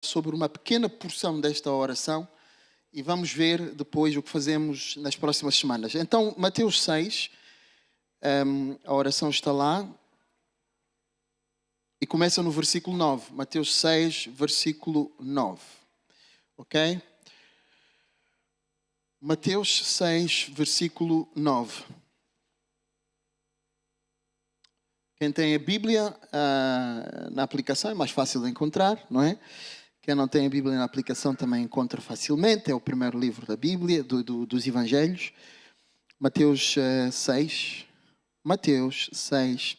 sobre uma pequena porção desta oração e vamos ver depois o que fazemos nas próximas semanas. Então, Mateus 6, a oração está lá e começa no versículo 9. Mateus 6, versículo 9. Ok? Mateus 6, versículo 9. Quem tem a Bíblia na aplicação é mais fácil de encontrar, não é? Quem não tem a Bíblia na aplicação também encontra facilmente. É o primeiro livro da Bíblia, dos Evangelhos. Mateus 6. Mateus 6,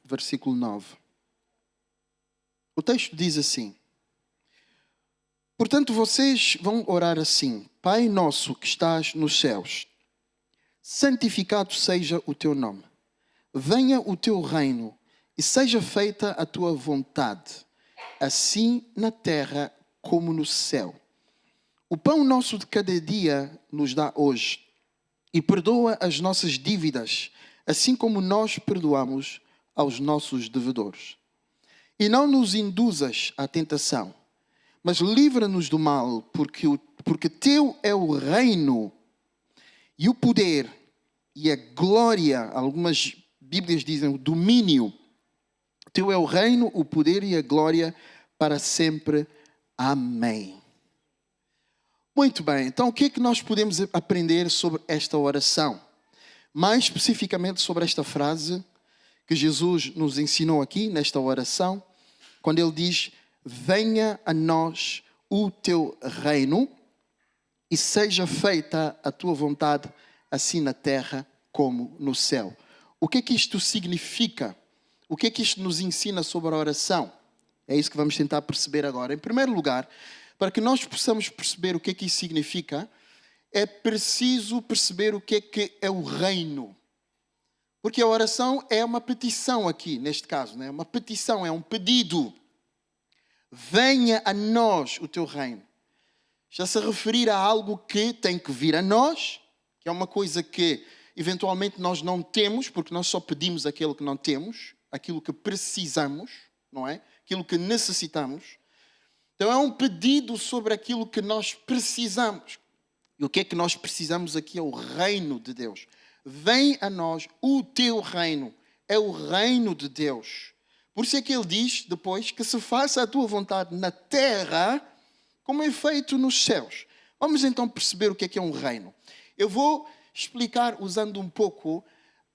versículo 9. O texto diz assim: portanto, vocês vão orar assim: Pai nosso que estás nos céus, santificado seja o teu nome. Venha o teu reino e seja feita a tua vontade, assim na terra como no céu. O pão nosso de cada dia nos dá hoje e perdoa as nossas dívidas, assim como nós perdoamos aos nossos devedores. E não nos induzas à tentação, mas livra-nos do mal, porque teu é o reino e o poder e a glória. Algumas Bíblias dizem o domínio. Teu é o reino, o poder e a glória para sempre. Amém. Muito bem, então o que é que nós podemos aprender sobre esta oração? Mais especificamente sobre esta frase que Jesus nos ensinou aqui nesta oração, quando ele diz: venha a nós o teu reino e seja feita a tua vontade, assim na terra como no céu. O que é que isto significa? O que é que isto nos ensina sobre a oração? É isso que vamos tentar perceber agora. Em primeiro lugar, para que nós possamos perceber o que é que isso significa, é preciso perceber o que é o reino. Porque a oração é uma petição aqui, neste caso, né? Uma petição, é um pedido. Venha a nós o teu reino. Já se referir a algo que tem que vir a nós, que é uma coisa que eventualmente nós não temos, porque nós só pedimos aquilo que não temos, aquilo que precisamos, não é? Aquilo que necessitamos. Então é um pedido sobre aquilo que nós precisamos. E o que é que nós precisamos aqui é o reino de Deus. Vem a nós o teu reino. É o reino de Deus. Por isso é que ele diz depois que se faça a tua vontade na terra como é feito nos céus. Vamos então perceber o que é um reino. Eu vou explicar usando um pouco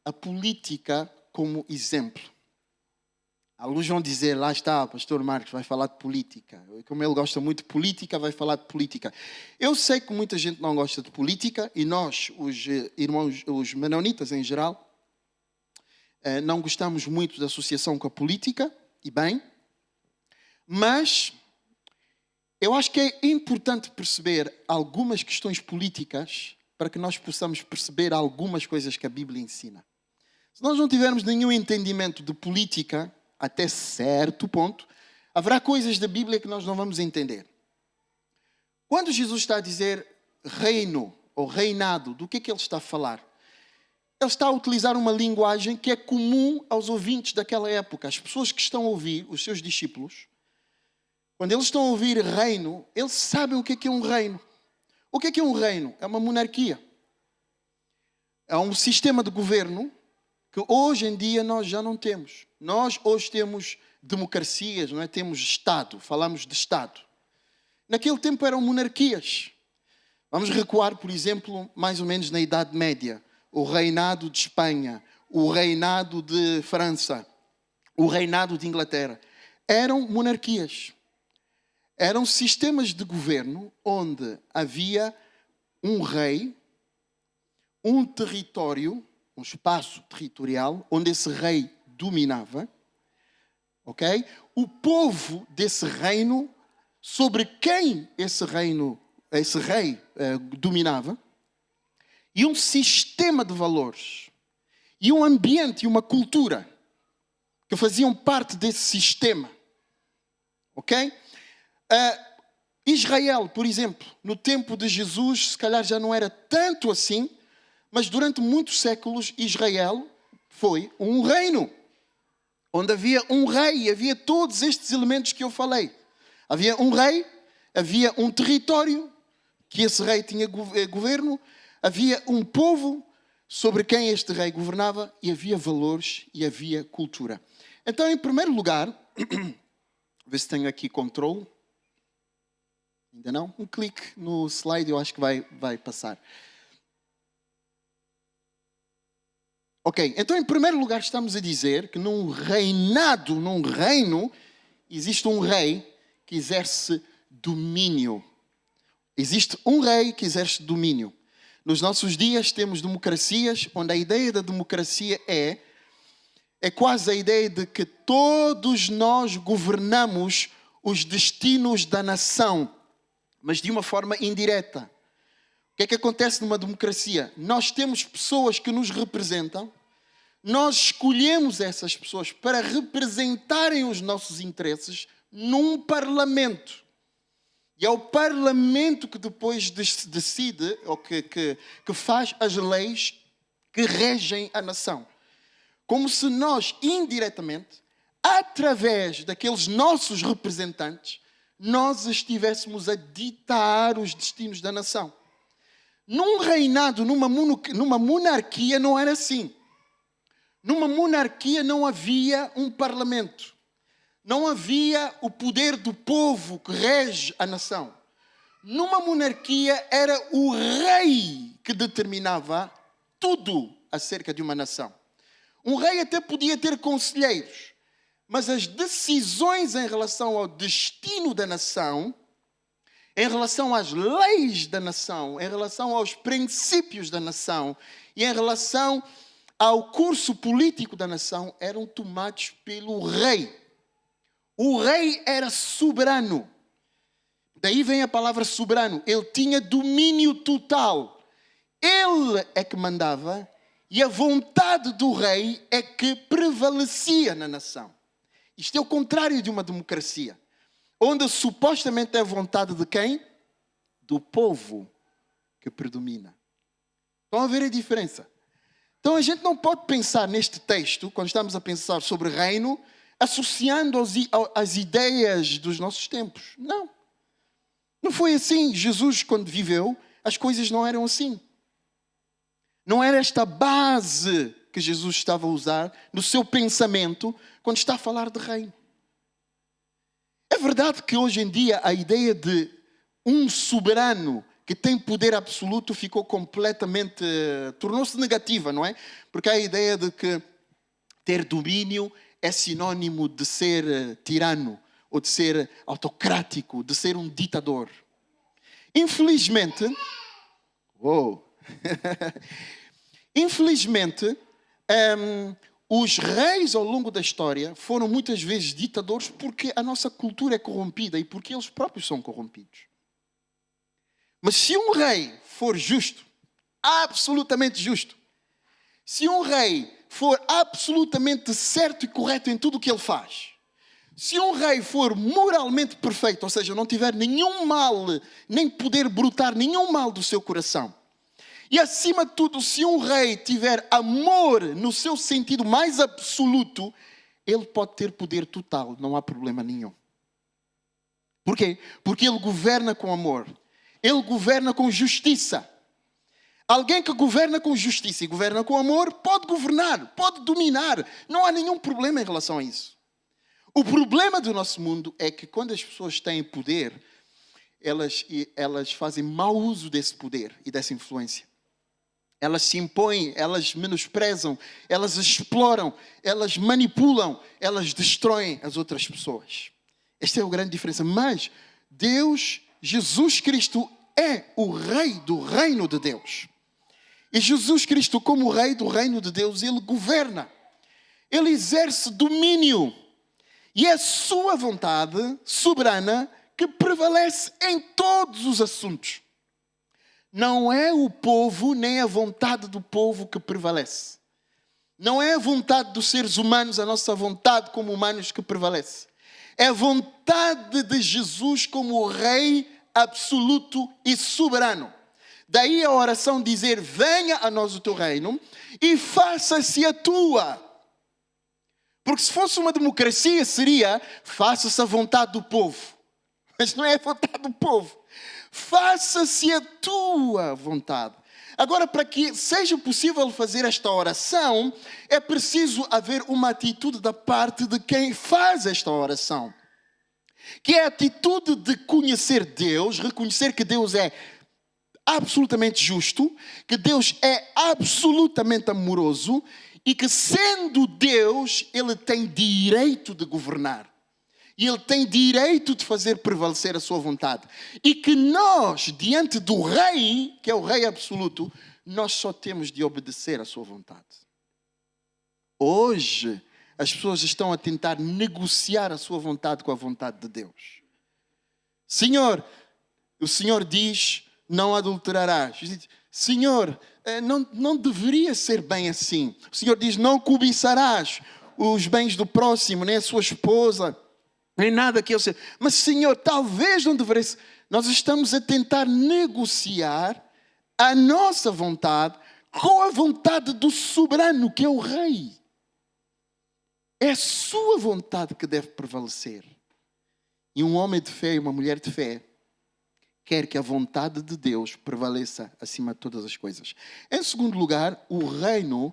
a política como exemplo. Alguns vão dizer, lá está, o pastor Marcos vai falar de política. Como ele gosta muito de política, vai falar de política. Eu sei que muita gente não gosta de política e nós, os irmãos, os menonitas em geral, não gostamos muito da associação com a política, e bem, mas eu acho que é importante perceber algumas questões políticas para que nós possamos perceber algumas coisas que a Bíblia ensina. Se nós não tivermos nenhum entendimento de política, até certo ponto, haverá coisas da Bíblia que nós não vamos entender. Quando Jesus está a dizer reino ou reinado, do que é que ele está a falar? Ele está a utilizar uma linguagem que é comum aos ouvintes daquela época. As pessoas que estão a ouvir, os seus discípulos, quando eles estão a ouvir reino, eles sabem o que é um reino. O que é um reino? É uma monarquia. É um sistema de governo que hoje em dia nós já não temos. Nós hoje temos democracias, não é? Temos Estado, falamos de Estado. Naquele tempo eram monarquias. Vamos recuar, por exemplo, mais ou menos na Idade Média. O reinado de Espanha, o reinado de França, o reinado de Inglaterra. Eram monarquias. Eram sistemas de governo onde havia um rei, um território, um espaço territorial, onde esse rei dominava, ok? O povo desse reino, sobre quem esse rei dominava, e um sistema de valores, e um ambiente e uma cultura que faziam parte desse sistema, ok? Israel, por exemplo, no tempo de Jesus, se calhar já não era tanto assim, mas durante muitos séculos Israel foi um reino, onde havia um rei, havia todos estes elementos que eu falei. Havia um rei, havia um território que esse rei tinha governo, havia um povo sobre quem este rei governava e havia valores e havia cultura. Então, em primeiro lugar, ver se tenho aqui controle. Ainda não? Um clique no slide, eu acho que vai passar. Ok, então em primeiro lugar estamos a dizer que num reino, existe um rei que exerce domínio. Existe um rei que exerce domínio. Nos nossos dias temos democracias, onde a ideia da democracia é quase a ideia de que todos nós governamos os destinos da nação, mas de uma forma indireta. O que é que acontece numa democracia? Nós temos pessoas que nos representam, nós escolhemos essas pessoas para representarem os nossos interesses num parlamento. E é o parlamento que depois decide, ou que faz as leis que regem a nação. Como se nós, indiretamente, através daqueles nossos representantes, nós estivéssemos a ditar os destinos da nação. Num reinado, numa monarquia, não era assim. Numa monarquia não havia um parlamento. Não havia o poder do povo que rege a nação. Numa monarquia era o rei que determinava tudo acerca de uma nação. Um rei até podia ter conselheiros, mas as decisões em relação ao destino da nação, em relação às leis da nação, em relação aos princípios da nação e em relação ao curso político da nação, eram tomados pelo rei. O rei era soberano. Daí vem a palavra soberano. Ele tinha domínio total. Ele é que mandava e a vontade do rei é que prevalecia na nação. Isto é o contrário de uma democracia, onde supostamente é a vontade de quem? Do povo que predomina. Estão a ver a diferença? Então a gente não pode pensar neste texto, quando estamos a pensar sobre reino, associando as ideias dos nossos tempos. Não. Não foi assim. Jesus, quando viveu, as coisas não eram assim. Não era esta base que Jesus estava a usar no seu pensamento quando está a falar de reino. É verdade que hoje em dia a ideia de um soberano que tem poder absoluto ficou completamente... tornou-se negativa, não é? Porque há a ideia de que ter domínio é sinónimo de ser tirano, ou de ser autocrático, de ser um ditador. Infelizmente... Infelizmente, os reis ao longo da história foram muitas vezes ditadores porque a nossa cultura é corrompida e porque eles próprios são corrompidos. Mas se um rei for justo, absolutamente justo, se um rei for absolutamente certo e correto em tudo o que ele faz, se um rei for moralmente perfeito, ou seja, não tiver nenhum mal, nem poder brotar nenhum mal do seu coração, e acima de tudo, se um rei tiver amor no seu sentido mais absoluto, ele pode ter poder total, não há problema nenhum. Por quê? Porque ele governa com amor. Ele governa com justiça. Alguém que governa com justiça e governa com amor pode governar, pode dominar. Não há nenhum problema em relação a isso. O problema do nosso mundo é que quando as pessoas têm poder, elas fazem mau uso desse poder e dessa influência. Elas se impõem, elas menosprezam, elas exploram, elas manipulam, elas destroem as outras pessoas. Esta é a grande diferença. Mas Deus, Jesus Cristo, é o rei do reino de Deus. E Jesus Cristo, como rei do reino de Deus, ele governa. Ele exerce domínio. E é a sua vontade soberana que prevalece em todos os assuntos. Não é o povo, nem a vontade do povo que prevalece. Não é a vontade dos seres humanos, a nossa vontade como humanos que prevalece. É a vontade de Jesus como o Rei absoluto e soberano. Daí a oração dizer, venha a nós o teu reino e faça-se a tua. Porque se fosse uma democracia, seria, faça-se a vontade do povo. mas não é a vontade do povo. Faça-se a tua vontade. Agora, para que seja possível fazer esta oração, é preciso haver uma atitude da parte de quem faz esta oração, que é a atitude de conhecer Deus, reconhecer que Deus é absolutamente justo, que Deus é absolutamente amoroso e que, sendo Deus, Ele tem direito de governar. E Ele tem direito de fazer prevalecer a sua vontade. E que nós, diante do Rei, que é o Rei absoluto, nós só temos de obedecer à sua vontade. Hoje, as pessoas estão a tentar negociar a sua vontade com a vontade de Deus. Senhor, o Senhor diz, não adulterarás. Senhor, não deveria ser bem assim. O Senhor diz, não cobiçarás os bens do próximo, nem a sua esposa, nem nada que eu sei. Mas, Senhor, talvez não deveria ser. Nós estamos a tentar negociar a nossa vontade com a vontade do soberano, que é o Rei. É a sua vontade que deve prevalecer. E um homem de fé e uma mulher de fé quer que a vontade de Deus prevaleça acima de todas as coisas. Em segundo lugar, o reino...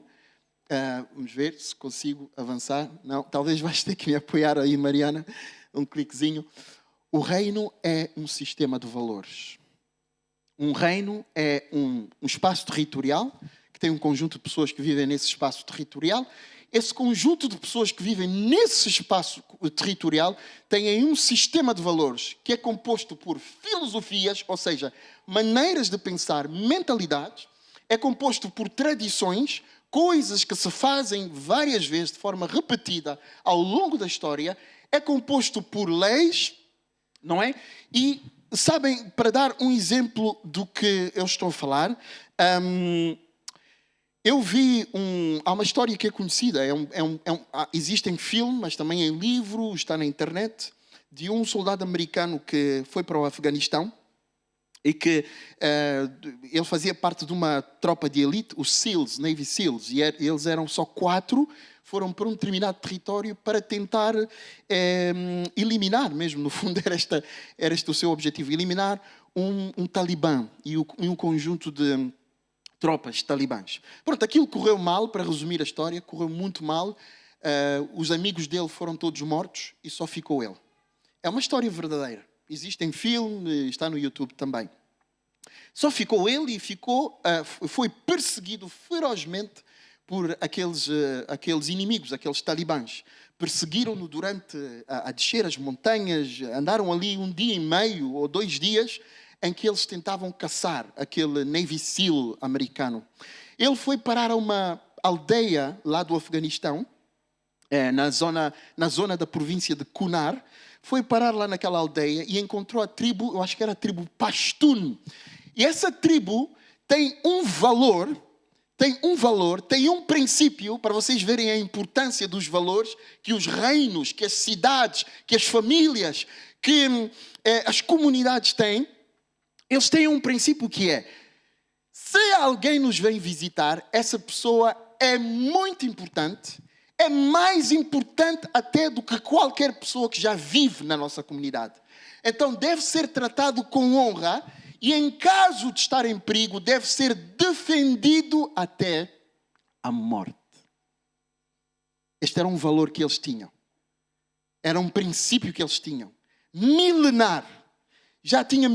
vamos ver se consigo avançar. Não, talvez vais ter que me apoiar aí, Mariana. Um cliquezinho. O reino é um sistema de valores. Um reino é um espaço territorial, que tem um conjunto de pessoas que vivem nesse espaço territorial. Esse conjunto de pessoas que vivem nesse espaço territorial tem um sistema de valores que é composto por filosofias, ou seja, maneiras de pensar, mentalidades. É composto por tradições, coisas que se fazem várias vezes de forma repetida ao longo da história. É composto por leis, não é? E, sabem, para dar um exemplo do que eu estou a falar, eu vi há uma história que é conhecida, existe em filme, mas também em livro, está na internet, de um soldado americano que foi para o Afeganistão e que ele fazia parte de uma tropa de elite, os SEALs, Navy SEALs, e eles eram só 4, foram para um determinado território para tentar eliminar, mesmo no fundo era este o seu objetivo, eliminar um talibã e um conjunto de tropas talibãs. Pronto, aquilo correu mal, para resumir a história, correu muito mal. Os amigos dele foram todos mortos e só ficou ele. É uma história verdadeira. Existe em filme, está no YouTube também. Só ficou ele e foi perseguido ferozmente por aqueles inimigos, aqueles talibãs. Perseguiram-no durante a descer as montanhas, andaram ali 1 dia e meio ou 2 dias, em que eles tentavam caçar aquele Navy SEAL americano. Ele foi parar a uma aldeia lá do Afeganistão, na zona da província de Kunar. Foi parar lá naquela aldeia e encontrou a tribo, eu acho que era a tribo Pashtun. E essa tribo tem um valor, tem um princípio, para vocês verem a importância dos valores que os reinos, que as cidades, que as famílias, que as comunidades têm. Eles têm um princípio que é: se alguém nos vem visitar, essa pessoa é muito importante, é mais importante até do que qualquer pessoa que já vive na nossa comunidade. Então deve ser tratado com honra e, em caso de estar em perigo, deve ser defendido até a morte. Este era um valor que eles tinham. Era um princípio que eles tinham. Milenar. Já tinha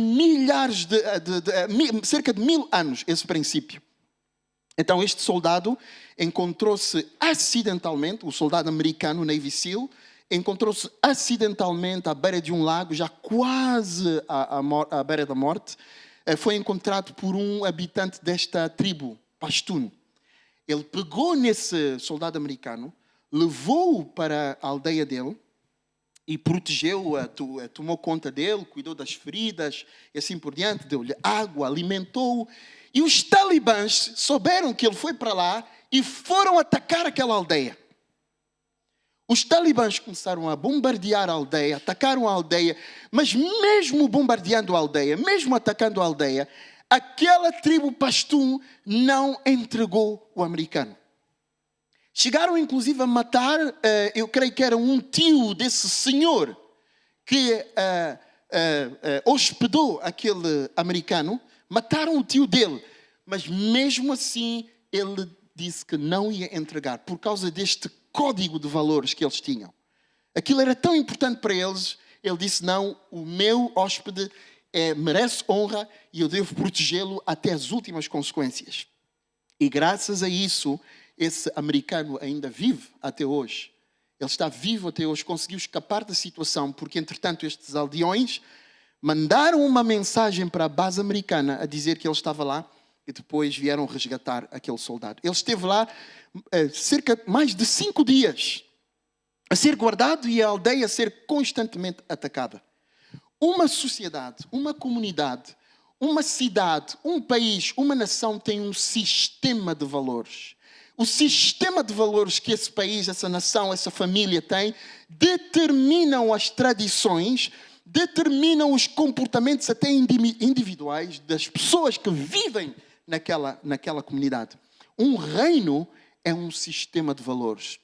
cerca de 1000 anos esse princípio. Então este soldado encontrou-se acidentalmente, o soldado americano, Navy SEAL, encontrou-se acidentalmente à beira de um lago, já quase à beira da morte. Foi encontrado por um habitante desta tribo, Pashtun. Ele pegou nesse soldado americano, levou-o para a aldeia dele, e protegeu-o, tomou conta dele, cuidou das feridas e assim por diante, deu-lhe água, alimentou-o. E os talibãs souberam que ele foi para lá e foram atacar aquela aldeia. Os talibãs começaram a bombardear a aldeia, atacaram a aldeia, mas mesmo bombardeando a aldeia, mesmo atacando a aldeia, aquela tribo Pashtun não entregou o americano. Chegaram inclusive a matar, eu creio que era um tio desse senhor, que hospedou aquele americano, mataram o tio dele. Mas mesmo assim, ele disse que não ia entregar, por causa deste código de valores que eles tinham. Aquilo era tão importante para eles, ele disse, não, o meu hóspede merece honra e eu devo protegê-lo até as últimas consequências. E graças a isso, esse americano ainda vive até hoje. Ele está vivo até hoje, conseguiu escapar da situação, porque entretanto estes aldeões mandaram uma mensagem para a base americana a dizer que ele estava lá e depois vieram resgatar aquele soldado. Ele esteve lá cerca de mais de 5 dias a ser guardado e a aldeia a ser constantemente atacada. Uma sociedade, uma comunidade, uma cidade, um país, uma nação tem um sistema de valores. O sistema de valores que esse país, essa nação, essa família tem, determinam as tradições, determinam os comportamentos até individuais das pessoas que vivem naquela comunidade. Um reino é um sistema de valores.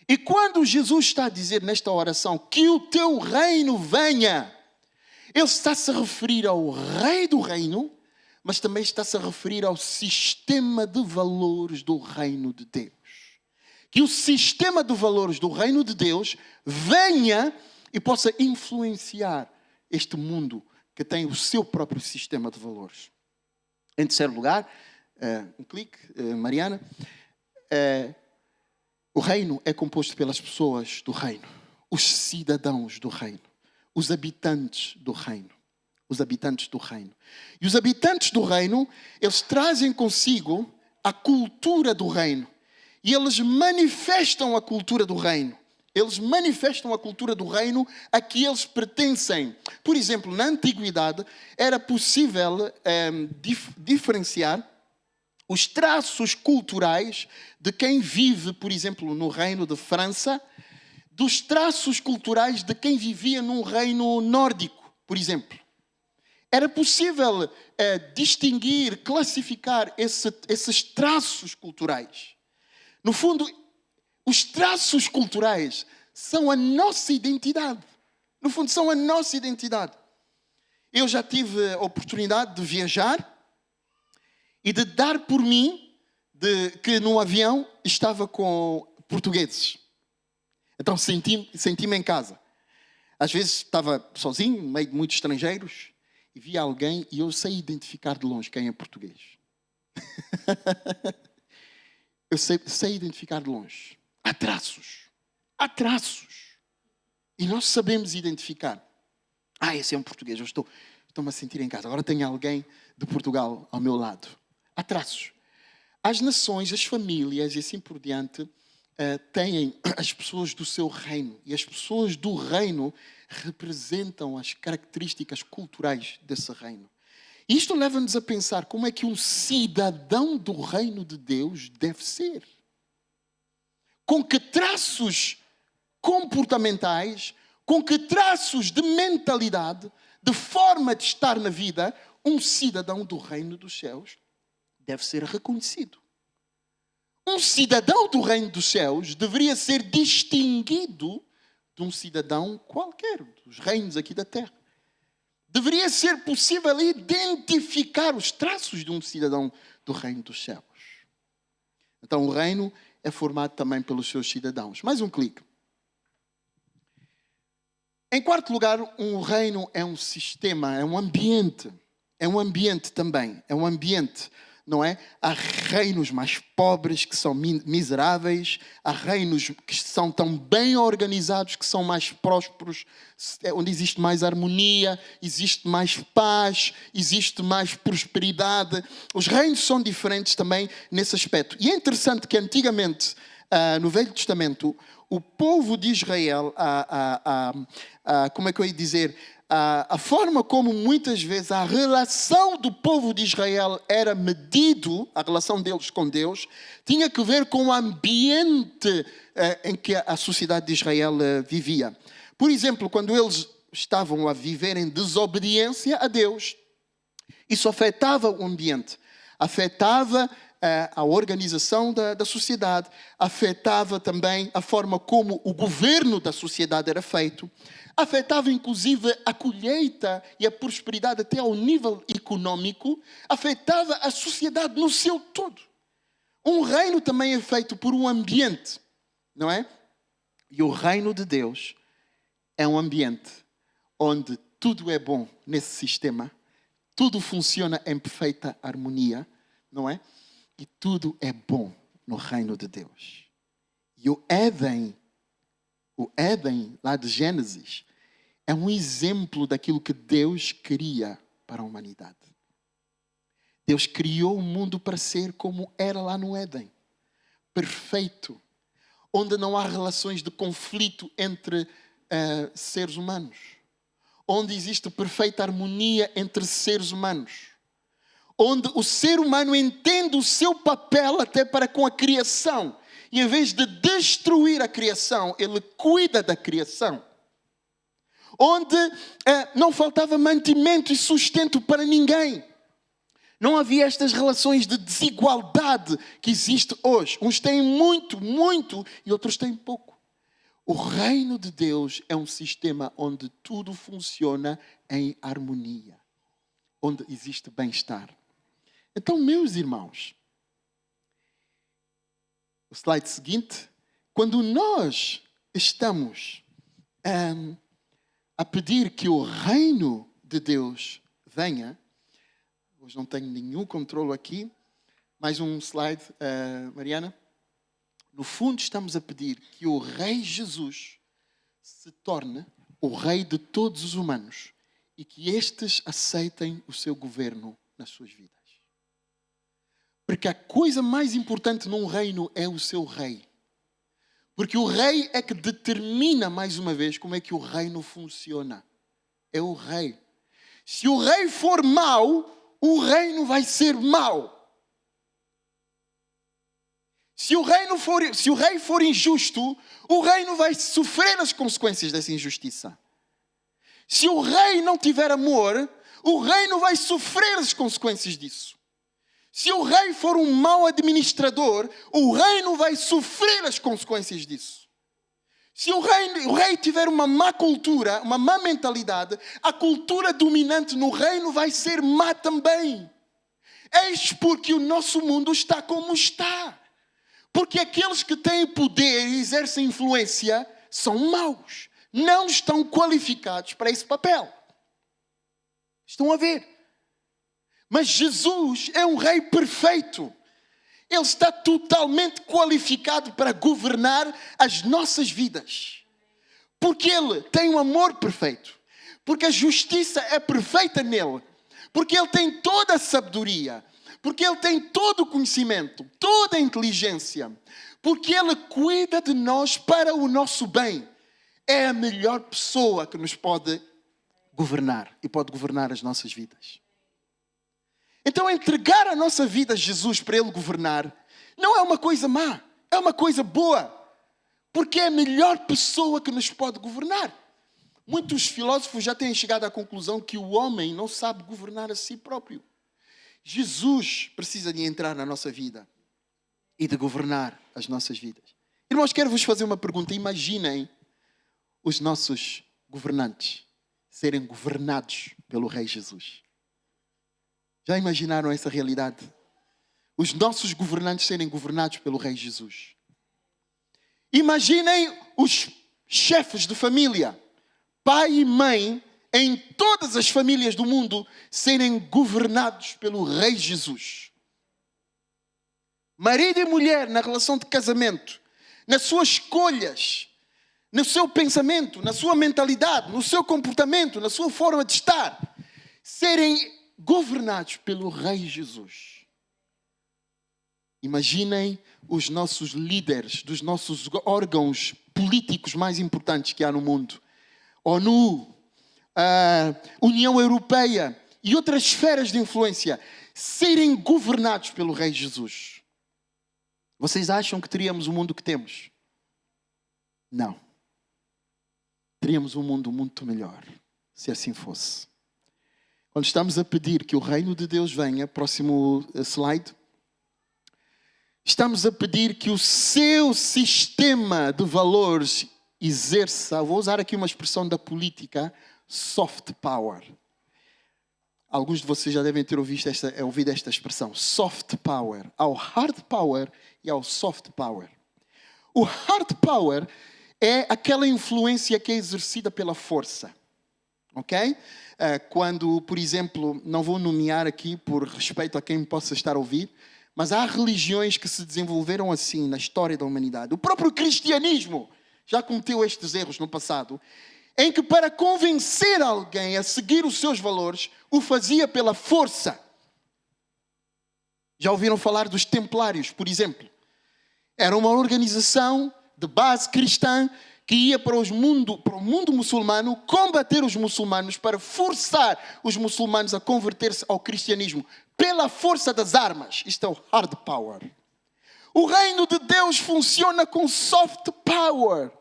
E quando Jesus está a dizer nesta oração que o teu reino venha, ele está-se a referir ao rei do reino, mas também está-se a referir ao sistema de valores do reino de Deus. Que o sistema de valores do reino de Deus venha e possa influenciar este mundo que tem o seu próprio sistema de valores. Em terceiro lugar, um clique, Mariana, o reino é composto pelas pessoas do reino, os cidadãos do reino, os habitantes do reino. Os habitantes do reino. E os habitantes do reino, eles trazem consigo a cultura do reino. E eles manifestam a cultura do reino. Eles manifestam a cultura do reino a que eles pertencem. Por exemplo, na antiguidade, era possível diferenciar os traços culturais de quem vive, por exemplo, no reino de França, dos traços culturais de quem vivia num reino nórdico, por exemplo. Era possível distinguir, classificar esses traços culturais. No fundo, os traços culturais são a nossa identidade. No fundo, são a nossa identidade. Eu já tive a oportunidade de viajar e de dar por mim que no avião estava com portugueses. Então senti-me em casa. Às vezes estava sozinho, no meio de muitos estrangeiros, e via alguém e eu sei identificar de longe quem é português. Eu sei identificar de longe. Há traços. Há traços. E nós sabemos identificar. Esse é um português, eu estou-me a sentir em casa. Agora tenho alguém de Portugal ao meu lado. Há traços. As nações, as famílias e assim por diante têm as pessoas do seu reino. E as pessoas do reino representam as características culturais desse reino. E isto leva-nos a pensar como é que um cidadão do reino de Deus deve ser. Com que traços comportamentais, com que traços de mentalidade, de forma de estar na vida, um cidadão do reino dos céus deve ser reconhecido. Um cidadão do reino dos céus deveria ser distinguido de um cidadão qualquer, dos reinos aqui da terra. Deveria ser possível identificar os traços de um cidadão do reino dos céus. Então o reino é formado também pelos seus cidadãos. Mais um clique. Em quarto lugar, um reino é um sistema, é um ambiente. É um ambiente também, é um ambiente. Não é? Há reinos mais pobres que são miseráveis, há reinos que são tão bem organizados que são mais prósperos, onde existe mais harmonia, existe mais paz, existe mais prosperidade. Os reinos são diferentes também nesse aspecto. E é interessante que antigamente, no Velho Testamento, o povo de Israel, como é que eu ia dizer? A forma como muitas vezes a relação do povo de Israel era medido, a relação deles com Deus, tinha que ver com o ambiente em que a sociedade de Israel vivia. Por exemplo, quando eles estavam a viver em desobediência a Deus, isso afetava o ambiente, afetava a organização da sociedade, afetava também a forma como o governo da sociedade era feito, afetava inclusive a colheita e a prosperidade até ao nível econômico, afetava a sociedade no seu todo. Um reino também é feito por um ambiente, não é? E o reino de Deus é um ambiente onde tudo é bom nesse sistema, tudo funciona em perfeita harmonia, não é? E tudo é bom no reino de Deus. E o Éden lá de Gênesis, é um exemplo daquilo que Deus queria para a humanidade. Deus criou o mundo para ser como era lá no Éden. Perfeito. Onde não há relações de conflito entre seres humanos. Onde existe perfeita harmonia entre seres humanos. Onde o ser humano entende o seu papel até para com a criação. E em vez de destruir a criação, ele cuida da criação. Onde não faltava mantimento e sustento para ninguém. Não havia estas relações de desigualdade que existe hoje. Uns têm muito, muito, e outros têm pouco. O reino de Deus é um sistema onde tudo funciona em harmonia. Onde existe bem-estar. Então, meus irmãos, o slide seguinte. Quando nós estamos a pedir que o reino de Deus venha, hoje não tenho nenhum controle aqui. Mais um slide, Mariana. No fundo, estamos a pedir que o Rei Jesus se torne o Rei de todos os humanos e que estes aceitem o seu governo nas suas vidas. Porque a coisa mais importante num reino é o seu Rei. Porque o Rei é que determina, mais uma vez, como é que o reino funciona. É o Rei. Se o Rei for mau, o reino vai ser mau. Se o rei for injusto, o reino vai sofrer as consequências dessa injustiça. Se o rei não tiver amor, o reino vai sofrer as consequências disso. Se o rei for um mau administrador, o reino vai sofrer as consequências disso. Se o rei tiver uma má cultura, uma má mentalidade, a cultura dominante no reino vai ser má também. Eis porque o nosso mundo está como está. Porque aqueles que têm poder e exercem influência são maus. Não estão qualificados para esse papel. Estão a ver? Mas Jesus é um rei perfeito. Ele está totalmente qualificado para governar as nossas vidas. Porque Ele tem um amor perfeito. Porque a justiça é perfeita nele. Porque Ele tem toda a sabedoria. Porque Ele tem todo o conhecimento, toda a inteligência. Porque Ele cuida de nós para o nosso bem. É a melhor pessoa que nos pode governar e pode governar as nossas vidas. Então, entregar a nossa vida a Jesus para Ele governar não é uma coisa má, é uma coisa boa. Porque é a melhor pessoa que nos pode governar. Muitos filósofos já têm chegado à conclusão que o homem não sabe governar a si próprio. Jesus precisa de entrar na nossa vida e de governar as nossas vidas. Irmãos, quero vos fazer uma pergunta. Imaginem os nossos governantes serem governados pelo Rei Jesus. Já imaginaram essa realidade? Os nossos governantes serem governados pelo Rei Jesus. Imaginem os chefes de família, pai e mãe, em todas as famílias do mundo, serem governados pelo Rei Jesus. Marido e mulher na relação de casamento, nas suas escolhas, no seu pensamento, na sua mentalidade, no seu comportamento, na sua forma de estar, serem governados pelo Rei Jesus. Imaginem os nossos líderes dos nossos órgãos políticos mais importantes que há no mundo. ONU, União Europeia e outras esferas de influência serem governados pelo Rei Jesus. Vocês acham que teríamos o mundo que temos? Não. Teríamos um mundo muito melhor, se assim fosse. Quando estamos a pedir que o reino de Deus venha, próximo slide, Estamos a pedir que o seu sistema de valores exerça, vou usar aqui uma expressão da política, soft power. Alguns de vocês já devem ter ouvido esta expressão, soft power. Há o hard power e há o soft power. O hard power é aquela influência que é exercida pela força. Ok? Quando, por exemplo, não vou nomear aqui por respeito a quem possa estar a ouvir, mas há religiões que se desenvolveram assim na história da humanidade. O próprio cristianismo já cometeu estes erros no passado, em que para convencer alguém a seguir os seus valores, o fazia pela força. Já ouviram falar dos templários, por exemplo? Era uma organização de base cristã que ia para o mundo muçulmano combater os muçulmanos para forçar os muçulmanos a converter-se ao cristianismo pela força das armas. Isto é o hard power. O reino de Deus funciona com soft power.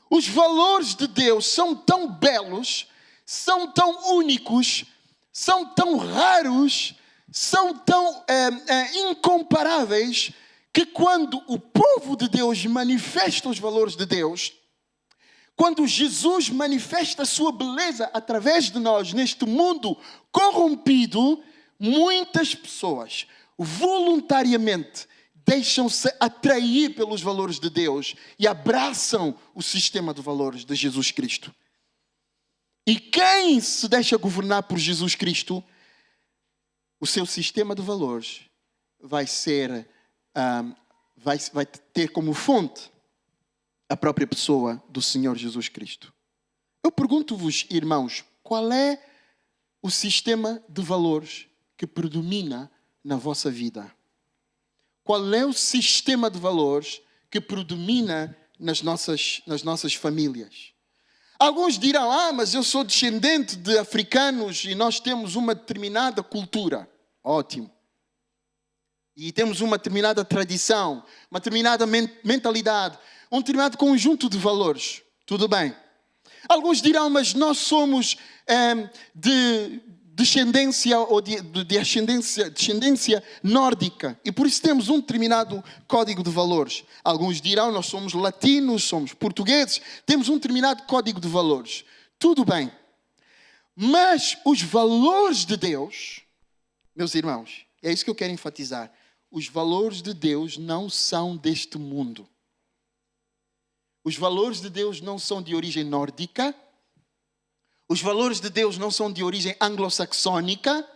Os valores de Deus são tão belos, são tão únicos, são tão raros, são tão incomparáveis, que quando o povo de Deus manifesta os valores de Deus, quando Jesus manifesta a sua beleza através de nós neste mundo corrompido, muitas pessoas voluntariamente deixam-se atrair pelos valores de Deus e abraçam o sistema de valores de Jesus Cristo. E quem se deixa governar por Jesus Cristo, o seu sistema de valores vai ter como fonte a própria pessoa do Senhor Jesus Cristo. Eu pergunto-vos, irmãos, qual é o sistema de valores que predomina na vossa vida? Qual é o sistema de valores que predomina nas nossas famílias? Alguns dirão, mas eu sou descendente de africanos e nós temos uma determinada cultura. Ótimo. E temos uma determinada tradição, uma determinada mentalidade, um determinado conjunto de valores. Tudo bem. Alguns dirão, mas nós somos de descendência ou de descendência nórdica e por isso temos um determinado código de valores. Alguns dirão, nós somos latinos, somos portugueses, temos um determinado código de valores. Tudo bem. Mas os valores de Deus, meus irmãos, é isso que eu quero enfatizar. Os valores de Deus não são deste mundo. Os valores de Deus não são de origem nórdica. Os valores de Deus não são de origem anglo-saxónica.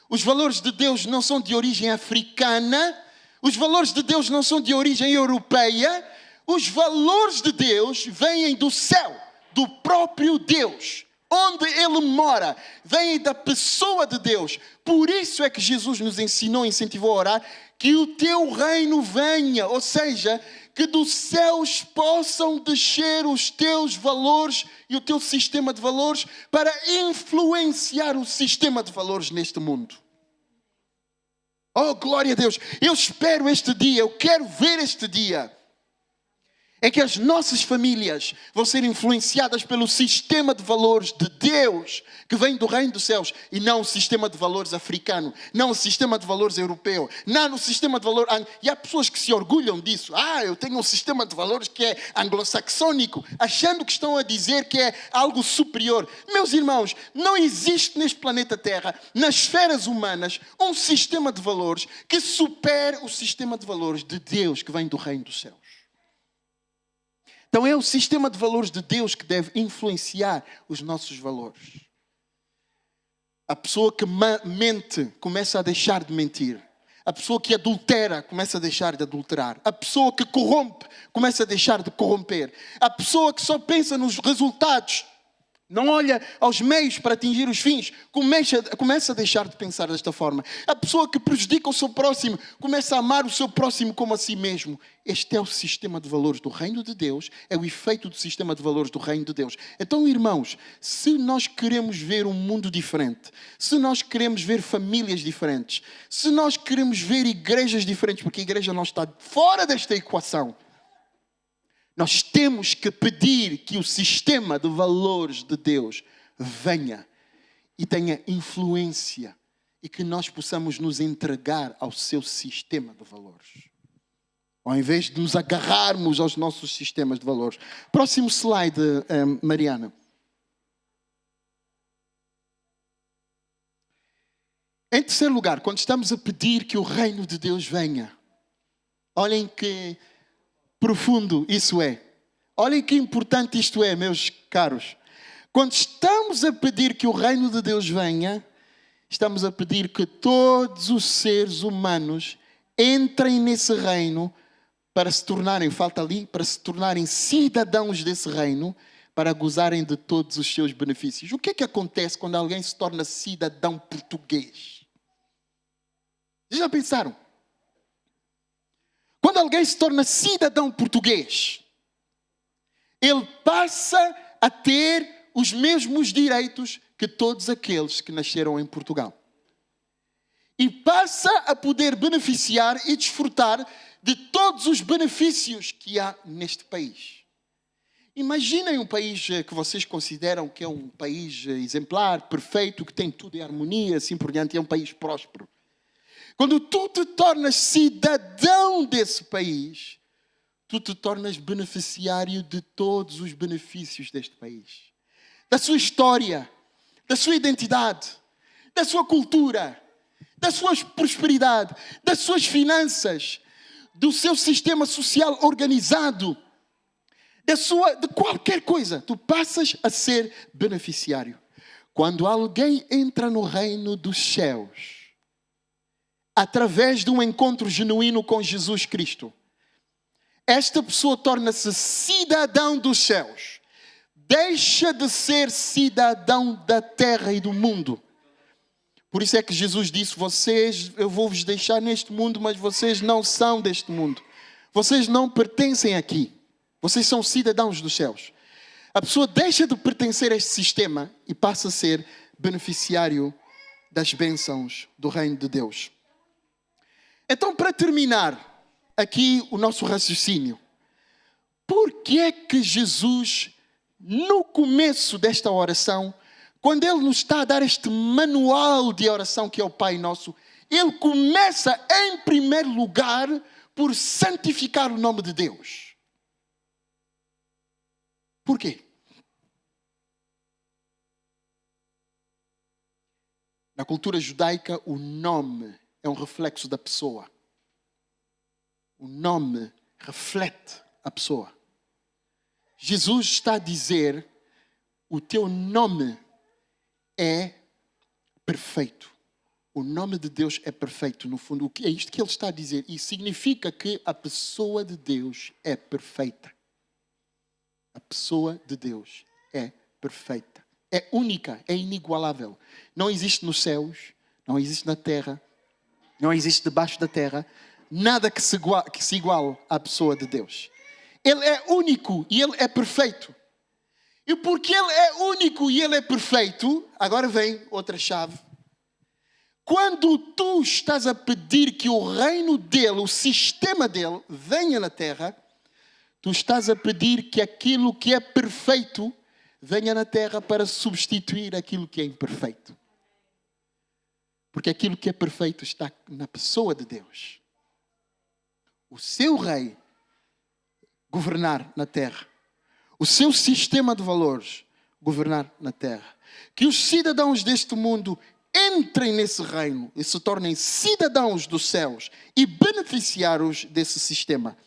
Os valores de Deus não são de origem africana. Os valores de Deus não são de origem europeia. Os valores de Deus vêm do céu, do próprio Deus, onde Ele mora. Vêm da pessoa de Deus. Por isso é que Jesus nos ensinou, incentivou a orar, que o teu reino venha, ou seja, que dos céus possam descer os teus valores e o teu sistema de valores para influenciar o sistema de valores neste mundo. Oh, glória a Deus! Eu espero este dia, eu quero ver este dia em que as nossas famílias vão ser influenciadas pelo sistema de valores de Deus, que vem do reino dos céus, e não o sistema de valores africano, não o sistema de valores europeu, não o sistema de valores... E há pessoas que se orgulham disso. Eu tenho um sistema de valores que é anglo-saxónico, achando que estão a dizer que é algo superior. Meus irmãos, não existe neste planeta Terra, nas esferas humanas, um sistema de valores que supere o sistema de valores de Deus, que vem do reino dos céus. Então é o sistema de valores de Deus que deve influenciar os nossos valores. A pessoa que mente começa a deixar de mentir. A pessoa que adultera começa a deixar de adulterar. A pessoa que corrompe começa a deixar de corromper. A pessoa que só pensa nos resultados, não olha aos meios para atingir os fins, começa a deixar de pensar desta forma. A pessoa que prejudica o seu próximo começa a amar o seu próximo como a si mesmo. Este é o sistema de valores do reino de Deus, é o efeito do sistema de valores do reino de Deus. Então, irmãos, se nós queremos ver um mundo diferente, se nós queremos ver famílias diferentes, se nós queremos ver igrejas diferentes, porque a igreja não está fora desta equação, nós temos que pedir que o sistema de valores de Deus venha e tenha influência e que nós possamos nos entregar ao seu sistema de valores. Ao invés de nos agarrarmos aos nossos sistemas de valores. Próximo slide, Mariana. Em terceiro lugar, quando estamos a pedir que o reino de Deus venha, olhem que profundo isso é. Olhem que importante isto é, meus caros. Quando estamos a pedir que o reino de Deus venha, estamos a pedir que todos os seres humanos entrem nesse reino para se tornarem, falta ali, para se tornarem cidadãos desse reino, para gozarem de todos os seus benefícios. O que é que acontece quando alguém se torna cidadão português? Vocês já pensaram? Quando alguém se torna cidadão português, ele passa a ter os mesmos direitos que todos aqueles que nasceram em Portugal. E passa a poder beneficiar e desfrutar de todos os benefícios que há neste país. Imaginem um país que vocês consideram que é um país exemplar, perfeito, que tem tudo em harmonia, assim por diante, é um país próspero. Quando tu te tornas cidadão desse país, tu te tornas beneficiário de todos os benefícios deste país. Da sua história, da sua identidade, da sua cultura, da sua prosperidade, das suas finanças, do seu sistema social organizado, de qualquer coisa. Tu passas a ser beneficiário. Quando alguém entra no reino dos céus, através de um encontro genuíno com Jesus Cristo, esta pessoa torna-se cidadão dos céus. Deixa de ser cidadão da terra e do mundo. Por isso é que Jesus disse, eu vou vos deixar neste mundo, mas vocês não são deste mundo. Vocês não pertencem aqui. Vocês são cidadãos dos céus. A pessoa deixa de pertencer a este sistema e passa a ser beneficiário das bênçãos do reino de Deus. Então, para terminar aqui o nosso raciocínio, por que é que Jesus, no começo desta oração, quando Ele nos está a dar este manual de oração que é o Pai Nosso, Ele começa em primeiro lugar por santificar o nome de Deus? Por quê? Na cultura judaica, o nome é um reflexo da pessoa. O nome reflete a pessoa. Jesus está a dizer, o teu nome é perfeito. O nome de Deus é perfeito. No fundo, é isto que Ele está a dizer. E significa que a pessoa de Deus é perfeita. A pessoa de Deus é perfeita. É única, é inigualável. Não existe nos céus, não existe na terra, não existe debaixo da terra, nada que se iguale à pessoa de Deus. Ele é único e Ele é perfeito. E porque Ele é único e Ele é perfeito, agora vem outra chave. Quando tu estás a pedir que o reino dEle, o sistema dEle, venha na terra, tu estás a pedir que aquilo que é perfeito venha na terra para substituir aquilo que é imperfeito. Porque aquilo que é perfeito está na pessoa de Deus. O seu rei governar na terra. O seu sistema de valores governar na terra. Que os cidadãos deste mundo entrem nesse reino e se tornem cidadãos dos céus e beneficiários desse sistema.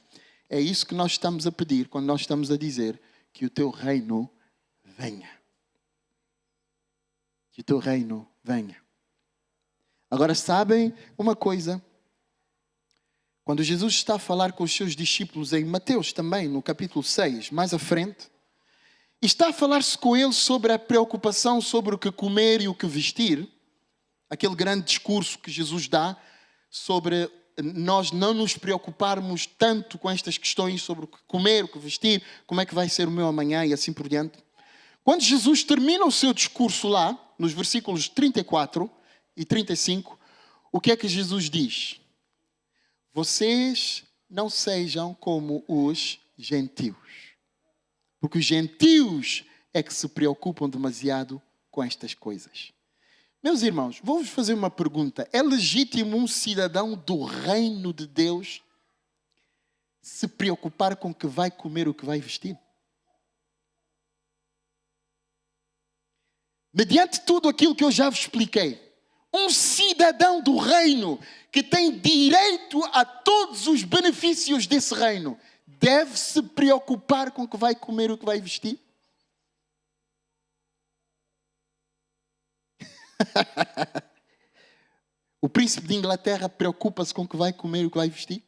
É isso que nós estamos a pedir quando nós estamos a dizer que o teu reino venha. Que o teu reino venha. Agora sabem uma coisa? Quando Jesus está a falar com os seus discípulos em Mateus também, no capítulo 6, mais à frente, está a falar-se com eles sobre a preocupação sobre o que comer e o que vestir, aquele grande discurso que Jesus dá sobre nós não nos preocuparmos tanto com estas questões sobre o que comer, o que vestir, como é que vai ser o meu amanhã e assim por diante. Quando Jesus termina o seu discurso lá, nos versículos 34 e 35, o que é que Jesus diz? Vocês não sejam como os gentios. Porque os gentios é que se preocupam demasiado com estas coisas. Meus irmãos, vou-vos fazer uma pergunta. É legítimo um cidadão do reino de Deus se preocupar com o que vai comer, o que vai vestir? Mediante tudo aquilo que eu já vos expliquei, um cidadão do reino que tem direito a todos os benefícios desse reino deve se preocupar com o que vai comer, o que vai vestir? O príncipe de Inglaterra preocupa-se com o que vai comer e o que vai vestir?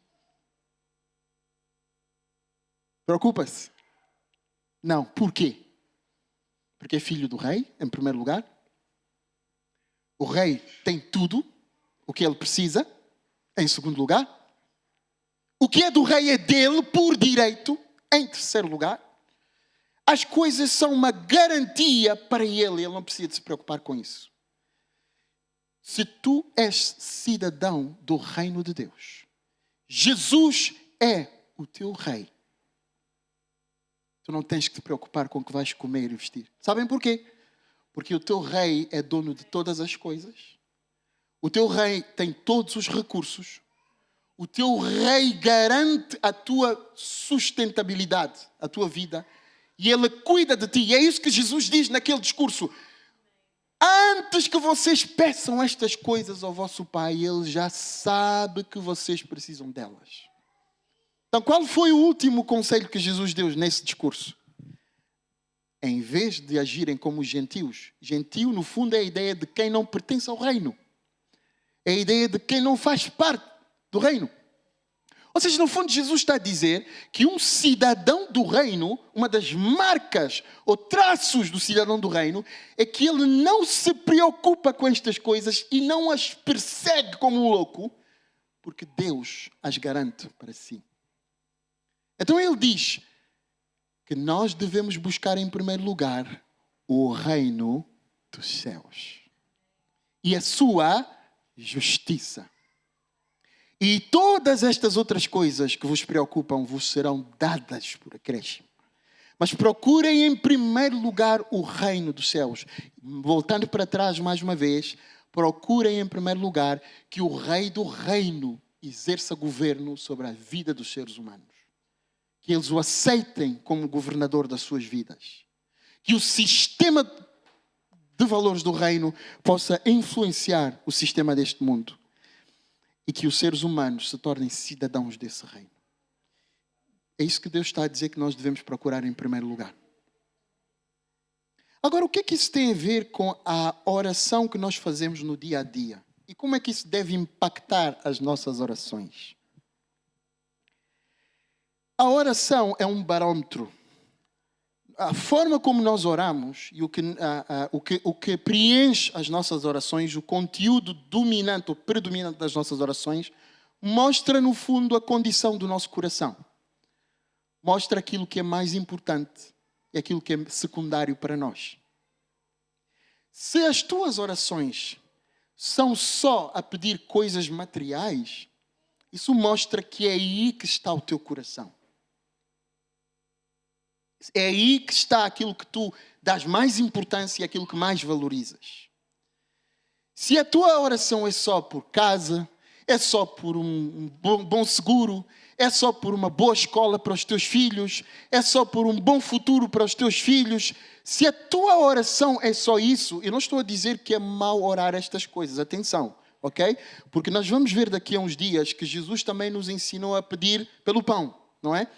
Preocupa-se? Não. Por quê? Porque é filho do rei, em primeiro lugar. O rei tem tudo o que ele precisa, em segundo lugar. O que é do rei é dele por direito, em terceiro lugar. As coisas são uma garantia para ele não precisa de se preocupar com isso. Se tu és cidadão do reino de Deus, Jesus é o teu rei. Tu não tens que te preocupar com o que vais comer e vestir. Sabem porquê? Porque o teu rei é dono de todas as coisas. O teu rei tem todos os recursos. O teu rei garante a tua sustentabilidade, a tua vida. E ele cuida de ti. E é isso que Jesus diz naquele discurso. Antes que vocês peçam estas coisas ao vosso Pai, Ele já sabe que vocês precisam delas. Então, qual foi o último conselho que Jesus deu nesse discurso? Em vez de agirem como gentios, gentio no fundo é a ideia de quem não pertence ao reino. É a ideia de quem não faz parte do reino. Ou seja, no fundo, Jesus está a dizer que um cidadão do reino, uma das marcas ou traços do cidadão do reino, é que ele não se preocupa com estas coisas e não as persegue como um louco, porque Deus as garante para si. Então ele diz que nós devemos buscar em primeiro lugar o reino dos céus e a sua justiça. E todas estas outras coisas que vos preocupam vos serão dadas por acréscimo. Mas procurem em primeiro lugar o reino dos céus. Voltando para trás mais uma vez, procurem em primeiro lugar que o rei do reino exerça governo sobre a vida dos seres humanos. Que eles o aceitem como governador das suas vidas. Que o sistema de valores do reino possa influenciar o sistema deste mundo. E que os seres humanos se tornem cidadãos desse reino. É isso que Deus está a dizer que nós devemos procurar em primeiro lugar. Agora, o que é que isso tem a ver com a oração que nós fazemos no dia a dia? E como é que isso deve impactar as nossas orações? A oração é um barômetro. A forma como nós oramos e o que preenche as nossas orações, o conteúdo dominante ou predominante das nossas orações, mostra no fundo a condição do nosso coração. Mostra aquilo que é mais importante e aquilo que é secundário para nós. Se as tuas orações são só a pedir coisas materiais, isso mostra que é aí que está o teu coração. É aí que está aquilo que tu dás mais importância e aquilo que mais valorizas. Se a tua oração é só por casa, é só por um bom seguro, é só por uma boa escola para os teus filhos, é só por um bom futuro para os teus filhos, se a tua oração é só isso, eu não estou a dizer que é mau orar estas coisas, atenção, ok? Porque nós vamos ver daqui a uns dias que Jesus também nos ensinou a pedir pelo pão, não é?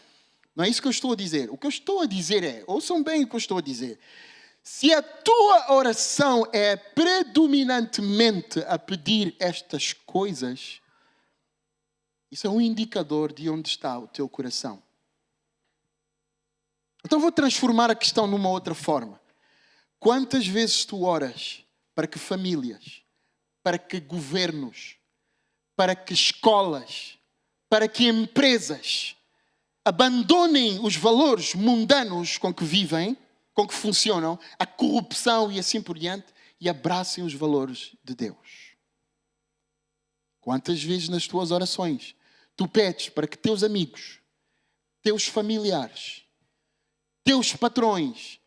Não é isso que eu estou a dizer. O que eu estou a dizer é, ouçam bem o que eu estou a dizer. Se a tua oração é predominantemente a pedir estas coisas, isso é um indicador de onde está o teu coração. Então vou transformar a questão numa outra forma. Quantas vezes tu oras para que famílias, para que governos, para que escolas, para que empresas abandonem os valores mundanos com que vivem, com que funcionam, a corrupção e assim por diante, e abracem os valores de Deus? Quantas vezes nas tuas orações tu pedes para que teus amigos, teus familiares, teus patrões,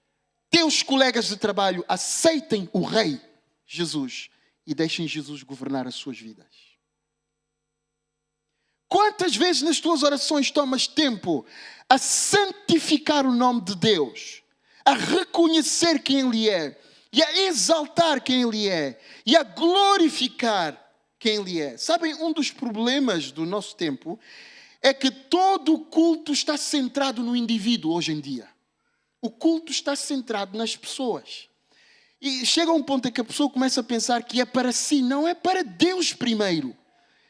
teus colegas de trabalho aceitem o Rei Jesus e deixem Jesus governar as suas vidas? Quantas vezes nas tuas orações tomas tempo a santificar o nome de Deus, a reconhecer quem Ele é, e a exaltar quem Ele é, e a glorificar quem Ele é? Sabem, um dos problemas do nosso tempo é que todo o culto está centrado no indivíduo hoje em dia. O culto está centrado nas pessoas. E chega a um ponto em que a pessoa começa a pensar que é para si, não é para Deus primeiro.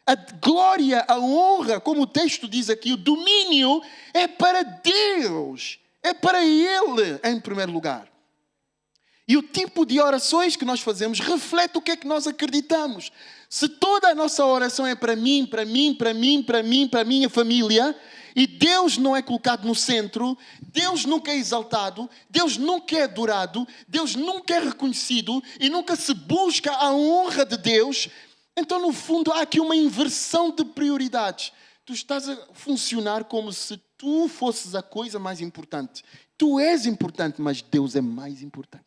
A glória, a honra, como o texto diz aqui, o domínio é para Deus. É para Ele em primeiro lugar. E o tipo de orações que nós fazemos reflete o que é que nós acreditamos. Se toda a nossa oração é para mim, para mim, para mim, para mim, para a minha família, e Deus não é colocado no centro, Deus nunca é exaltado, Deus nunca é adorado, Deus nunca é reconhecido e nunca se busca a honra de Deus, então no fundo há aqui uma inversão de prioridades. Tu estás a funcionar como se tu fosses a coisa mais importante. Tu és importante, mas Deus é mais importante.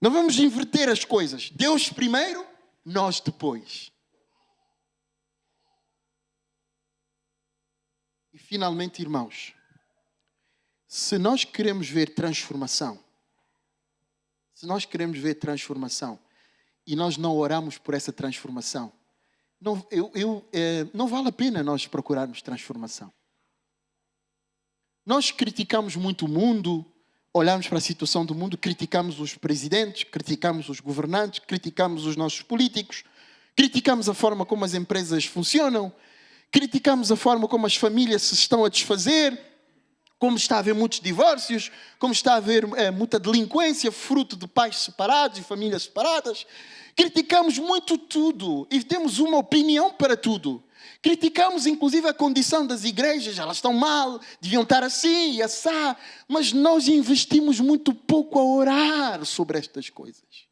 Não vamos inverter as coisas. Deus primeiro, nós depois. E finalmente, irmãos, se nós queremos ver transformação, e nós não oramos por essa transformação, não vale a pena nós procurarmos transformação. Nós criticamos muito o mundo, olhamos para a situação do mundo, criticamos os presidentes, criticamos os governantes, criticamos os nossos políticos, criticamos a forma como as empresas funcionam, criticamos a forma como as famílias se estão a desfazer, como está a haver muitos divórcios, como está a haver muita delinquência, fruto de pais separados e famílias separadas. Criticamos muito tudo e temos uma opinião para tudo. Criticamos inclusive a condição das igrejas, elas estão mal, deviam estar assim e assá, mas nós investimos muito pouco a orar sobre estas coisas.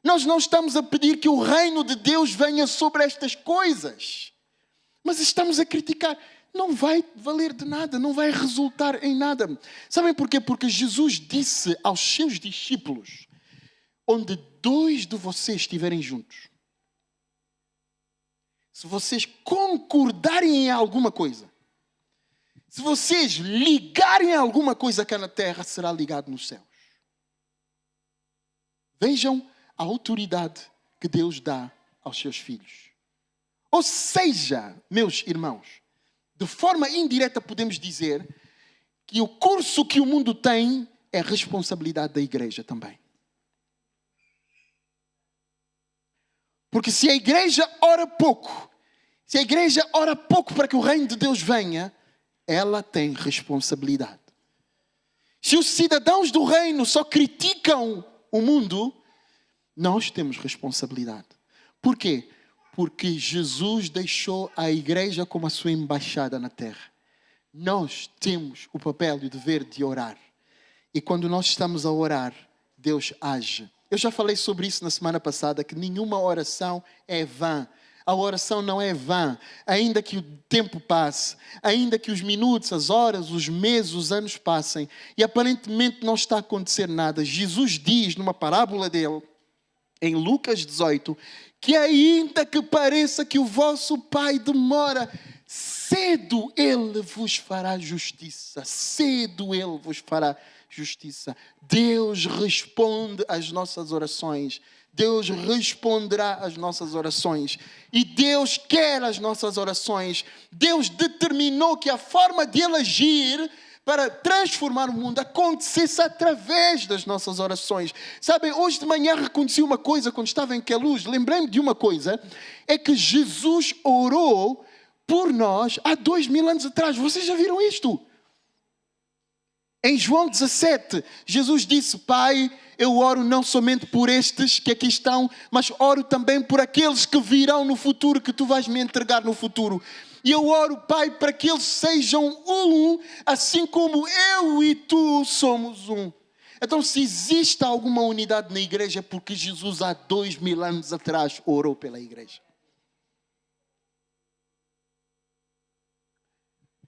Nós não estamos a pedir que o reino de Deus venha sobre estas coisas, mas estamos a criticar. Não vai valer de nada, não vai resultar em nada. Sabem porquê? Porque Jesus disse aos seus discípulos: onde 2 de vocês estiverem juntos, se vocês concordarem em alguma coisa, se vocês ligarem a alguma coisa cá na terra, será ligado nos céus. Vejam a autoridade que Deus dá aos seus filhos. Ou seja, meus irmãos, de forma indireta podemos dizer que o curso que o mundo tem é responsabilidade da igreja também. Porque se a igreja ora pouco, para que o reino de Deus venha, ela tem responsabilidade. Se os cidadãos do reino só criticam o mundo, nós temos responsabilidade. Por quê? Porque Jesus deixou a igreja como a sua embaixada na terra. Nós temos o papel e o dever de orar. E quando nós estamos a orar, Deus age. Eu já falei sobre isso na semana passada, que nenhuma oração é vã. A oração não é vã. Ainda que o tempo passe, ainda que os minutos, as horas, os meses, os anos passem, e aparentemente não está a acontecer nada. Jesus diz numa parábola dele, em Lucas 18, que ainda que pareça que o vosso Pai demora, cedo Ele vos fará justiça. Cedo Ele vos fará justiça. Deus responde às nossas orações. Deus responderá às nossas orações. E Deus quer as nossas orações. Deus determinou que a forma de Ele agir para transformar o mundo acontecesse através das nossas orações. Sabem, hoje de manhã reconheci uma coisa quando estava em Queluz. Lembrei-me de uma coisa. É que Jesus orou por nós há 2000 anos atrás. Vocês já viram isto? Em João 17, Jesus disse: Pai, eu oro não somente por estes que aqui estão, mas oro também por aqueles que virão no futuro, que tu vais me entregar no futuro. E eu oro, Pai, para que eles sejam um, assim como eu e tu somos um. Então, se existe alguma unidade na igreja, é porque Jesus há 2000 anos atrás orou pela igreja.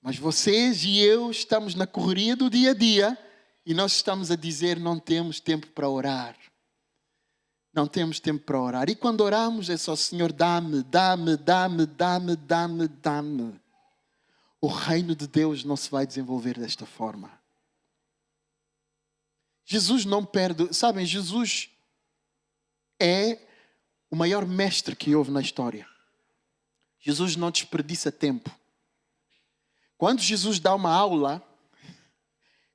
Mas vocês e eu estamos na correria do dia a dia e nós estamos a dizer: não temos tempo para orar. Não temos tempo para orar. E quando oramos é só: Senhor, dá-me, dá-me, dá-me, dá-me, dá-me, dá-me. O reino de Deus não se vai desenvolver desta forma. Jesus não perde. Sabem, Jesus é o maior mestre que houve na história. Jesus não desperdiça tempo. Quando Jesus dá uma aula,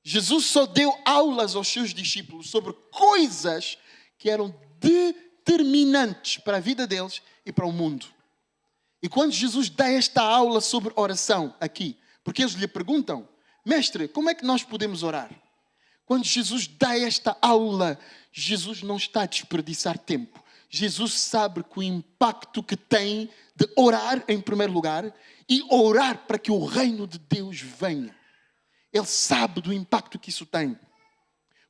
Jesus só deu aulas aos seus discípulos sobre coisas que eram determinantes para a vida deles e para o mundo. E quando Jesus dá esta aula sobre oração aqui, porque eles lhe perguntam: mestre, como é que nós podemos orar? Quando Jesus dá esta aula, Jesus não está a desperdiçar tempo. Jesus sabe que o impacto que tem de orar em primeiro lugar e orar para que o reino de Deus venha. Ele sabe do impacto que isso tem.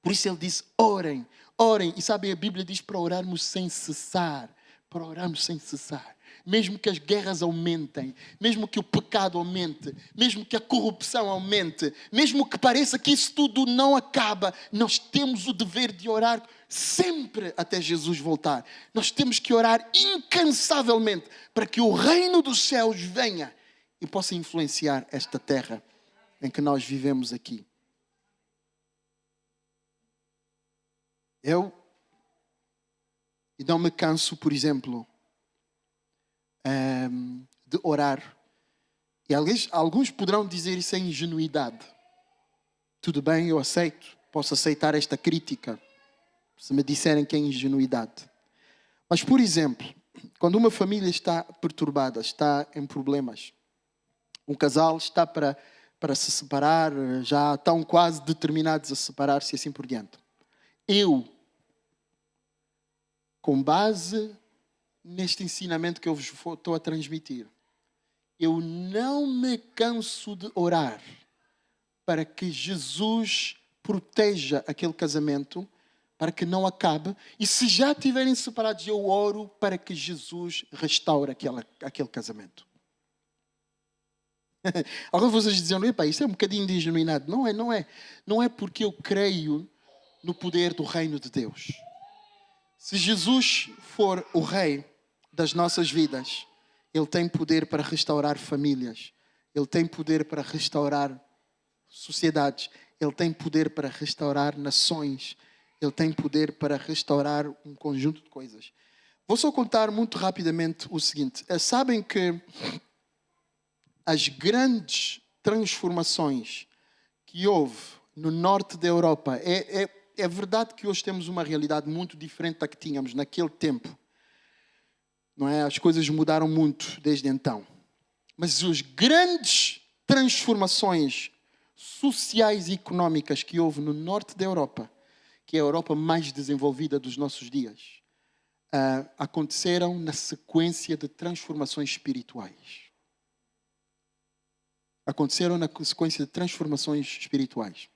Por isso ele disse: orem, orem. E sabem, a Bíblia diz para orarmos sem cessar. Para orarmos sem cessar. Mesmo que as guerras aumentem, mesmo que o pecado aumente, mesmo que a corrupção aumente, mesmo que pareça que isso tudo não acaba, nós temos o dever de orar sempre até Jesus voltar. Nós temos que orar incansavelmente para que o reino dos céus venha e possa influenciar esta terra em que nós vivemos aqui. Eu não me canso, por exemplo, de orar. E alguns poderão dizer isso é ingenuidade. Tudo bem, eu aceito. Posso aceitar esta crítica, se me disserem que é ingenuidade. Mas, por exemplo, quando uma família está perturbada, está em problemas, um casal está para se separar, já estão quase determinados a separar-se e assim por diante. Eu, com base neste ensinamento que eu vos estou a transmitir, eu não me canso de orar para que Jesus proteja aquele casamento, para que não acabe. E se já estiverem separados, eu oro para que Jesus restaure aquele casamento. Alguns de vocês dizem: epa, isso é um bocadinho de ingenuidade. Não é, não é. Não é porque eu creio no poder do reino de Deus. Se Jesus for o rei das nossas vidas, Ele tem poder para restaurar famílias. Ele tem poder para restaurar sociedades. Ele tem poder para restaurar nações. Ele tem poder para restaurar um conjunto de coisas. Vou só contar muito rapidamente o seguinte. Sabem que as grandes transformações que houve no norte da Europa, é verdade que hoje temos uma realidade muito diferente da que tínhamos naquele tempo. Não é? As coisas mudaram muito desde então. Mas as grandes transformações sociais e económicas que houve no norte da Europa, que é a Europa mais desenvolvida dos nossos dias, aconteceram na sequência de transformações espirituais. Aconteceram na sequência de transformações espirituais.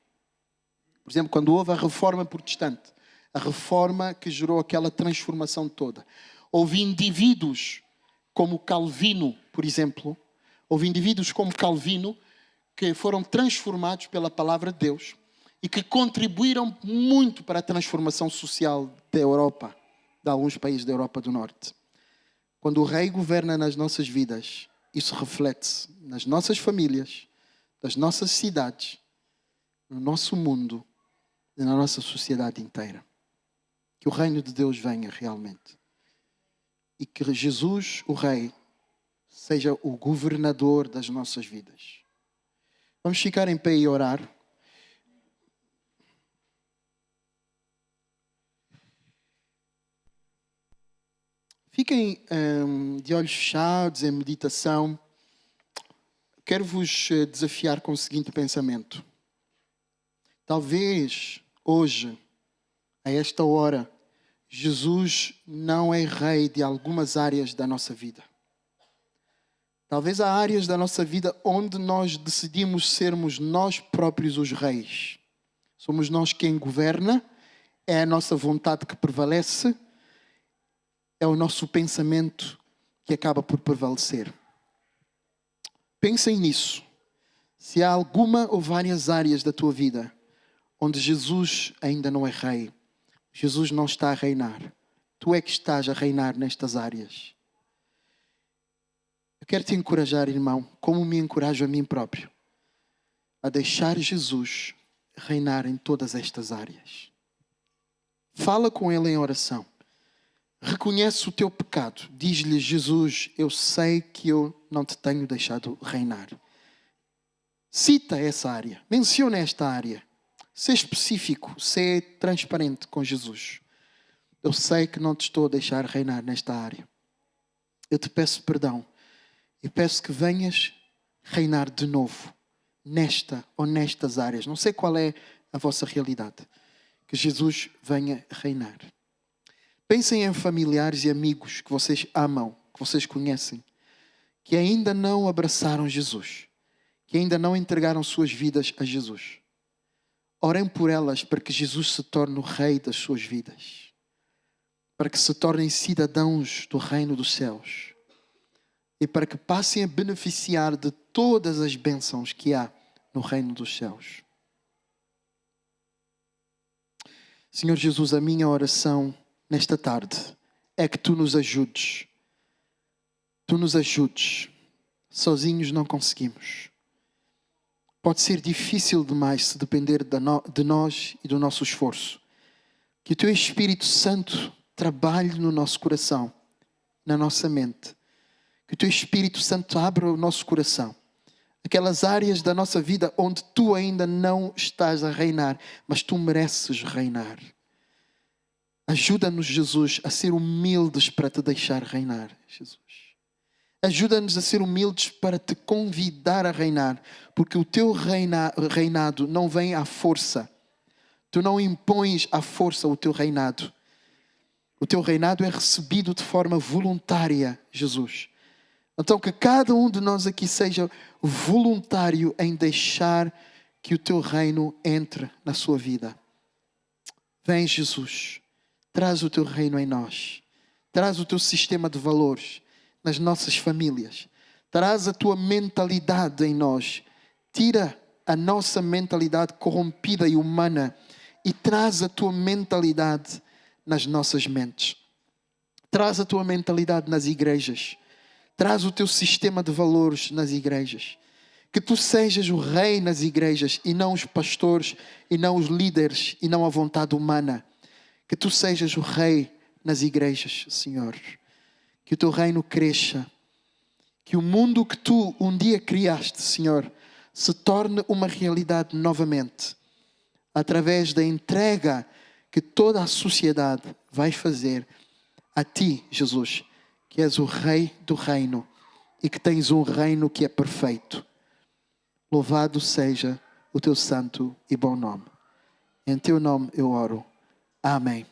Por exemplo, quando houve a reforma protestante, a reforma que gerou aquela transformação toda. Houve indivíduos como Calvino, por exemplo, que foram transformados pela palavra de Deus e que contribuíram muito para a transformação social da Europa, de alguns países da Europa do Norte. Quando o Rei governa nas nossas vidas, isso reflete-se nas nossas famílias, nas nossas cidades, no nosso mundo e na nossa sociedade inteira. Que o reino de Deus venha realmente. E que Jesus, o Rei, seja o governador das nossas vidas. Vamos ficar em pé e orar. Fiquem de olhos fechados, em meditação. Quero vos desafiar com o seguinte pensamento. Talvez hoje, a esta hora, Jesus não é rei de algumas áreas da nossa vida. Talvez há áreas da nossa vida onde nós decidimos sermos nós próprios os reis. Somos nós quem governa, é a nossa vontade que prevalece, é o nosso pensamento que acaba por prevalecer. Pensem nisso. Se há alguma ou várias áreas da tua vida onde Jesus ainda não é rei, Jesus não está a reinar, Tu é que estás a reinar nestas áreas. Eu quero te encorajar, irmão, como me encorajo a mim próprio, a deixar Jesus reinar em todas estas áreas. Fala com Ele em oração. Reconhece o teu pecado. Diz-lhe: Jesus, eu sei que eu não te tenho deixado reinar. Cita essa área. Menciona esta área. Ser específico. Ser transparente com Jesus. Eu sei que não te estou a deixar reinar nesta área. Eu te peço perdão. E peço que venhas reinar de novo. Nesta ou nestas áreas. Não sei qual é a vossa realidade. Que Jesus venha reinar. Pensem em familiares e amigos que vocês amam, que vocês conhecem, que ainda não abraçaram Jesus, que ainda não entregaram suas vidas a Jesus. Orem por elas para que Jesus se torne o rei das suas vidas, para que se tornem cidadãos do reino dos céus e para que passem a beneficiar de todas as bênçãos que há no reino dos céus. Senhor Jesus, a minha oração nesta tarde é que Tu nos ajudes. Tu nos ajudes. Sozinhos não conseguimos. Pode ser difícil demais se depender de nós e do nosso esforço. Que o Teu Espírito Santo trabalhe no nosso coração, na nossa mente. Que o Teu Espírito Santo abra o nosso coração. Aquelas áreas da nossa vida onde Tu ainda não estás a reinar, mas Tu mereces reinar. Ajuda-nos, Jesus, a ser humildes para Te deixar reinar, Jesus. Ajuda-nos a ser humildes para Te convidar a reinar, porque o Teu reinado não vem à força. Tu não impões à força o Teu reinado. O Teu reinado é recebido de forma voluntária, Jesus. Então que cada um de nós aqui seja voluntário em deixar que o Teu reino entre na sua vida. Vem, Jesus. Traz o Teu reino em nós. Traz o Teu sistema de valores nas nossas famílias. Traz a Tua mentalidade em nós. Tira a nossa mentalidade corrompida e humana e traz a Tua mentalidade nas nossas mentes. Traz a Tua mentalidade nas igrejas. Traz o Teu sistema de valores nas igrejas. Que Tu sejas o rei nas igrejas e não os pastores e não os líderes e não a vontade humana. Que Tu sejas o rei nas igrejas, Senhor. Que o Teu reino cresça. Que o mundo que Tu um dia criaste, Senhor, se torne uma realidade novamente. Através da entrega que toda a sociedade vai fazer a Ti, Jesus, que és o rei do reino e que tens um reino que é perfeito. Louvado seja o Teu santo e bom nome. Em Teu nome eu oro. Amém.